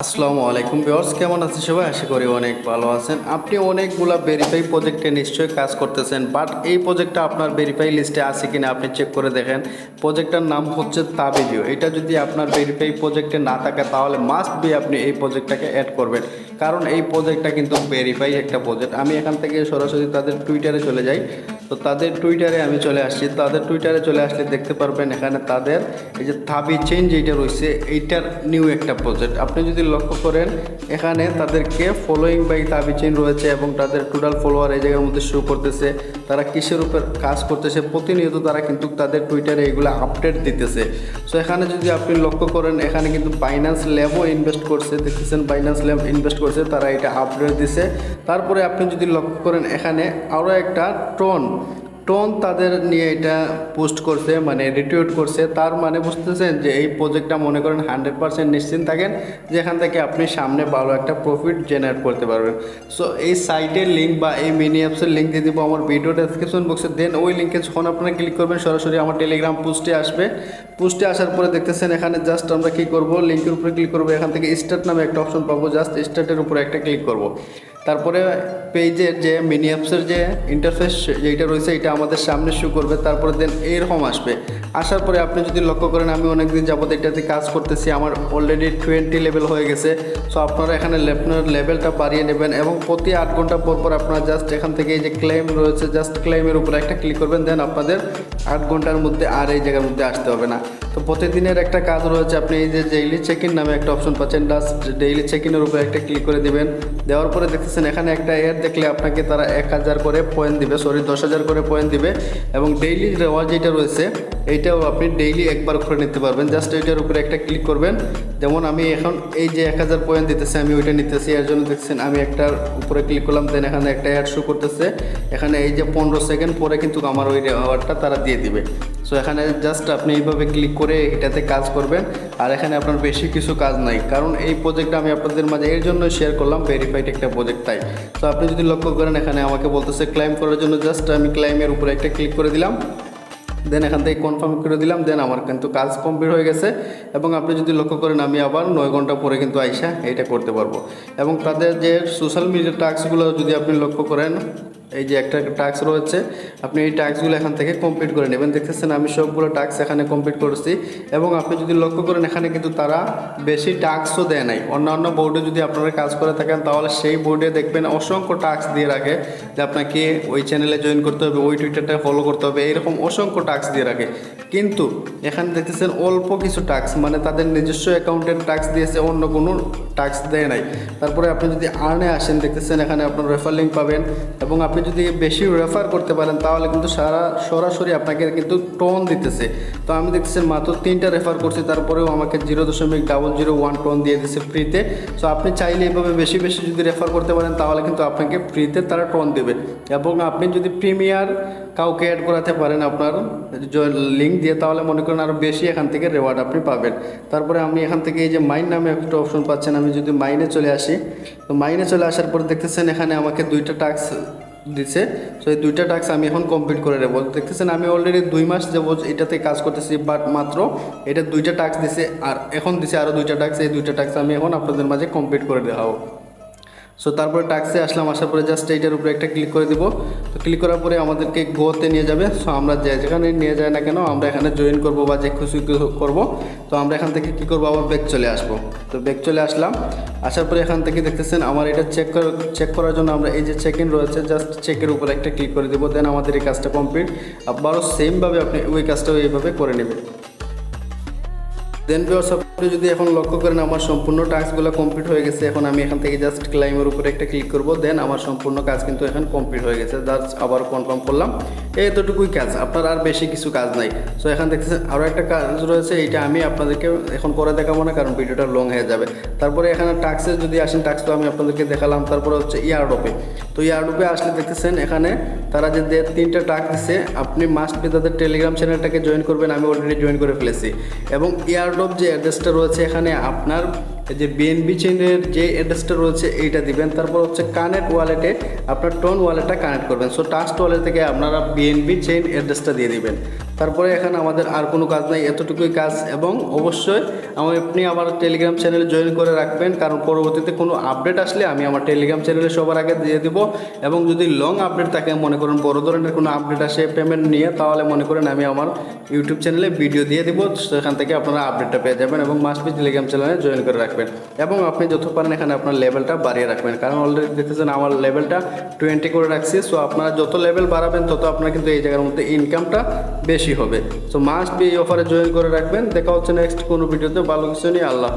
আসসালামু আলাইকুম ভিউয়ার্স, কেমন আছেন সবাই? আশা করি অনেক ভালো আছেন। আপনি অনেকগুলা ভেরিফাই প্রজেক্টে নিশ্চয়ই কাজ করতেছেন, বাট এই প্রজেক্টটা আপনার ভেরিফাই লিস্টে আছে কিনা আপনি চেক করে দেখেন। প্রজেক্টটার নাম হচ্ছে তাবিজিও। এটা যদি আপনার ভেরিফাই প্রজেক্টে না থাকে তাহলে মাস্ট বি আপনি এই প্রজেক্টটাকে অ্যাড করবেন, কারণ এই প্রজেক্টটা কিন্তু ভেরিফাই একটা প্রজেক্ট। আমি এখান থেকে সরাসরি তাদের টুইটারে চলে যাই। তো তাদের টুইটারে আমি চলে আসছি। তাদের টুইটারে চলে আসলে দেখতে পারবেন এখানে তাদের এই যে থাবি চেঞ্জ যেটা রয়েছে এইটার নিউ একটা প্রজেক্ট। আপনি যদি লক্ষ্য করেন এখানে তাদেরকে ফলোয়িং বাই তাবি চেইন রয়েছে এবং তাদের টোটাল ফলোয়ার এই জায়গার মধ্যে শো করতেছে। তারা কিসের উপর কাজ করতেছে প্রতিনিয়ত তারা কিন্তু তাদের টুইটারে এগুলো আপডেট দিতেছে। সো এখানে যদি আপনি লক্ষ্য করেন এখানে কিন্তু বাইন্যান্স ল্যাবও ইনভেস্ট করছে, দেখতেছেন বাইন্যান্স ল্যাব ইনভেস্ট করছে, তারা এটা আপডেট দিছে। তারপরে আপনি যদি লক্ষ্য করেন এখানে আরও একটা টোন তাদের নিয়ে এটা পোস্ট করছে, মানে রিটুইট করছে। তার মানে বুঝতেছেন যে এই প্রজেক্টটা মনে করেন 100% নিশ্চিন্ত থাকেন যেখান থেকে আপনি সামনে ভালো একটা প্রফিট জেনারেট করতে পারবেন। সো এই সাইটের লিঙ্ক বা এই মিনি অ্যাপসের লিঙ্ক দিয়ে দিব আমার ভিডিও ডেসক্রিপশন বক্সে। দেন ওই লিঙ্কে যখন আপনারা ক্লিক করবেন সরাসরি আমার টেলিগ্রাম পোস্টে আসবে। পোস্টে আসার পরে দেখতেছেন এখানে জাস্ট আমরা কী করব, লিঙ্কের উপরে ক্লিক করবো। এখান থেকে স্টার্ট নামে একটা অপশন পাবো, জাস্ট স্টার্টের উপরে একটা ক্লিক করব। তারপরে পেজের যে মিনি অ্যাপসের যে ইন্টারফেস যেটা রয়েছে এটা আমাদের সামনে শো করবে। তারপরে দেন এরকম আসবে। আসার পরে আপনি যদি লক্ষ্য করেন আমি অনেকদিন যাবত এটাতে কাজ করতেছি, আমার অলরেডি 20 লেভেল হয়ে গেছে। সো আপনারা এখানে আপনার লেভেলটা বাড়িয়ে নেবেন এবং প্রতি 8 ঘন্টা পর পর আপনারা জাস্ট এখান থেকে এই যে ক্লেম রয়েছে জাস্ট ক্লেমের উপরে একটা ক্লিক করবেন। দেন আপনাদের 8 ঘন্টার মধ্যে আর এই জায়গার মধ্যে আসতে হবে না। তো প্রতিদিনের একটা কাজ রয়েছে, আপনি এই যে ডেইলি চেক ইন নামে একটা অপশন পাচ্ছেন, জাস্ট ডেইলি চেক ইনের উপরে একটা ক্লিক করে দিবেন। দেওয়ার পরে দেখতেছেন এখানে একটা অ্যাড দেখলে আপনাকে তারা 1000 করে পয়েন্ট দিবে, 10,000 করে পয়েন্ট দিবে এবং ডেইলি রেওয়ার্ড যেটা রয়েছে এইটাও আপনি ডেইলি একবার করে নিতে পারবেন। জাস্ট এইটার উপরে একটা ক্লিক করবেন। যেমন আমি এখন এই যে 1000 পয়েন্ট দিতেছে আমি ওইটা নিতেছি, এর জন্য দেখছেন আমি একটার উপরে ক্লিক করলাম। দেন এখানে একটা অ্যাড শো করতেছে, এখানে এই যে 15 সেকেন্ড পরে কিন্তু আমার ওই রেওয়ার্ডটা তারা দিয়ে দিবে। সো এখানে জাস্ট আপনি এইভাবে ক্লিক করে এটাতে কাজ করবেন। আর এখানে আপনার বেশি কিছু কাজ নাই, কারণ এই প্রজেক্টটা আমি আপনাদের মাঝে এর জন্য শেয়ার করলাম, ভেরিফাইড একটা প্রজেক্ট তাই। তো আপনি যদি লক্ষ্য করেন এখানে আমাকে বলতেছে ক্লাইম করার জন্য, জাস্ট আমি ক্লাইমের উপরে একটা ক্লিক করে দিলাম। দেন এখান থেকে কনফার্ম করে দিলাম। দেন আমার কিন্তু কাজ কমপ্লিট হয়ে গেছে এবং আপনি যদি লক্ষ্য করেন আমি আবার 9 ঘন্টা পরে কিন্তু আইসা এইটা করতে পারবো। এবং তাদের যে সোশ্যাল মিডিয়া টাস্কগুলো যদি আপনি লক্ষ্য করেন এই যে একটা টাস্ক রয়েছে, আপনি এই টাস্কগুলো এখান থেকে কমপ্লিট করে নেবেন। দেখতেছেন আমি সবগুলো টাস্ক এখানে কমপ্লিট করেছি এবং আপনি যদি লক্ষ্য করেন এখানে কিন্তু তারা বেশি টাস্কও দেয় নাই। অন্যান্য বোর্ডে যদি আপনারা কাজ করে থাকেন তাহলে সেই বোর্ডে দেখবেন অসংখ্য টাস্ক দিয়ে রাখে যে আপনাকে ওই চ্যানেলে জয়েন করতে হবে, ওই টুইটারটা ফলো করতে হবে, এরকম অসংখ্য টাস্ক দিয়ে রাখে। কিন্তু এখানে দেখতেছেন অল্প কিছু টাস্ক, মানে তাদের নিজস্ব অ্যাকাউন্টের টাস্ক দিয়েছে, অন্য কোনো টাস্ক দেয় নাই। তারপরে আপনি যদি আর্নে আসেন দেখতেছেন এখানে আপনার রেফার লিঙ্ক পাবেন এবং আপনি যদি বেশি রেফার করতে পারেন তাহলে কিন্তু সরাসরি আপনাকে কিন্তু টোন দিতেছে। তো আমি দেখতেছেন মাত্র 3টা রেফার করছি, তারপরেও আমাকে 0.001 টোন দিয়ে দিচ্ছে ফ্রিতে। সো আপনি চাইলে এইভাবে বেশি বেশি যদি রেফার করতে পারেন তাহলে কিন্তু আপনাকে ফ্রিতে তারা টোন দেবে। এবং আপনি যদি প্রিমিয়ার কাউকে অ্যাড করাতে পারেন আপনার লিঙ্ক দিয়ে তাহলে মনে করেন আরও বেশি এখান থেকে রেওয়ার্ড আপনি পাবেন। তারপরে আমি এখান থেকে এই যে মাইন নামে একটা অপশন পাচ্ছেন, আমি যদি মাইনে চলে আসি, তো মাইনে চলে আসার পর দেখতেছেন এখানে আমাকে 2টা টাস্ক দিচ্ছে। সো এই 2টা টাস্ক আমি এখন কমপ্লিট করে নেব। দেখতেছেন আমি অলরেডি 2 মাস যাবত এটাতে কাজ করতেছি, বাট মাত্র এটা 2টা টাস্ক দিছে আর এখন দিছে আরও 2টা টাস্ক। এই 2টা টাস্ক আমি এখন আপনাদের মাঝে কমপ্লিট করে দেখাবো। সো তারপরে টাস্কে আসলাম, আসার পরে জাস্ট এইটার উপরে একটা ক্লিক করে দিব। তো ক্লিক করার পরে আমাদেরকে গোতে নিয়ে যাবে। সো আমরা যেখানে নিয়ে যায় না কেন আমরা এখানে জয়েন করব বা যে খুশি করব। তো আমরা এখান থেকে কী করবো, আবার ব্যাক চলে আসবো। তো ব্যাক চলে আসলাম, আসার পরে এখান থেকে দেখতেছেন আমার এটা চেক করার জন্য আমরা এই যে চেক ইন রয়েছে জাস্ট চেকের উপরে একটা ক্লিক করে দেবো। দেন আমাদের এই কাজটা কমপ্লিট। আবারও সেমভাবে আপনি ওই কাজটাও এইভাবে করে নেবেন। দেন ভিউয়ার্স আপনি যদি এখন লক্ষ্য করেন আমার সম্পূর্ণ টাস্কগুলো কমপ্লিট হয়ে গেছে। এখন আমি এখান থেকে জাস্ট ক্লাইমের উপরে একটা ক্লিক করব। দেন আমার সম্পূর্ণ কাজ কিন্তু এখন কমপ্লিট হয়ে গেছে, জাস্ট আবার কনফার্ম করলাম। এতটুকুই কাজ, আপনার আর বেশি কিছু কাজ নাই। সো এখান দেখতেছেন আরও একটা কাজ রয়েছে, এইটা আমি আপনাদেরকে এখন করে দেখাবো না কারণ ভিডিওটা লং হয়ে যাবে। তারপরে এখানে টাস্কে যদি আসেন টাস্ক তো আমি আপনাদেরকে দেখালাম। তারপরে হচ্ছে ইয়ারড্রপে। তো ইয়ারড্রপে আসলে দেখতেছেন এখানে তারা যে 3টা টাস্ক দিচ্ছে, আপনি মাস্ট বি তাদের টেলিগ্রাম চ্যানেলটাকে জয়েন করবেন। আমি অলরেডি জয়েন করে ফেলেছি এবং ইয়ারড্রপ যে অ্যাড্রেসটা রয়েছে এখানে আপনার যে বিএনবি চেইনের যে অ্যাড্রেসটা রয়েছে এইটা দিবেন। তারপর হচ্ছে কানেক্ট ওয়ালেটে আপনার টোন ওয়ালেটটা কানেক্ট করবেন। সো ট্রাস্ট ওয়ালেট থেকে আপনারা বিএনবি চেইন অ্যাড্রেসটা দিয়ে দিবেন। তারপরে এখানে আমাদের আর কোনো কাজ নাই, এতটুকুই কাজ। এবং অবশ্যই আপনি আমার টেলিগ্রাম চ্যানেলে জয়েন করে রাখবেন, কারণ পরবর্তীতে কোনো আপডেট আসলে আমি আমার টেলিগ্রাম চ্যানেলে সবার আগে দিয়ে দিব। এবং যদি লং আপডেট থাকে, মনে করেন বড় ধরনের কোনো আপডেট আসে পেমেন্ট নিয়ে, তাহলে মনে করেন আমি আমার ইউটিউব চ্যানেলে ভিডিও দিয়ে দিব, সেখান থেকে আপনারা আপডেটটা পেয়ে যাবেন। এবং মাস্ট বি টেলিগ্রাম চ্যানেলে জয়েন করে রাখবেন। এবং আপনি যত পারেন এখানে আপনার লেভেলটা বাড়িয়ে রাখবেন, কারণ অলরেডি দেখতেছেন আমার লেভেলটা 20 করে রাখছি। সো আপনারা যত লেভেল বাড়াবেন তত আপনার কিন্তু এই জায়গার মধ্যে ইনকামটা বেশি হবে। সো মাস্ট বি এই অফারে জয়েন করে রাখবেন। দেখা হচ্ছে নেক্সট কোনো ভিডিওতে ভালো কিছু নিয়ে। আল্লাহ।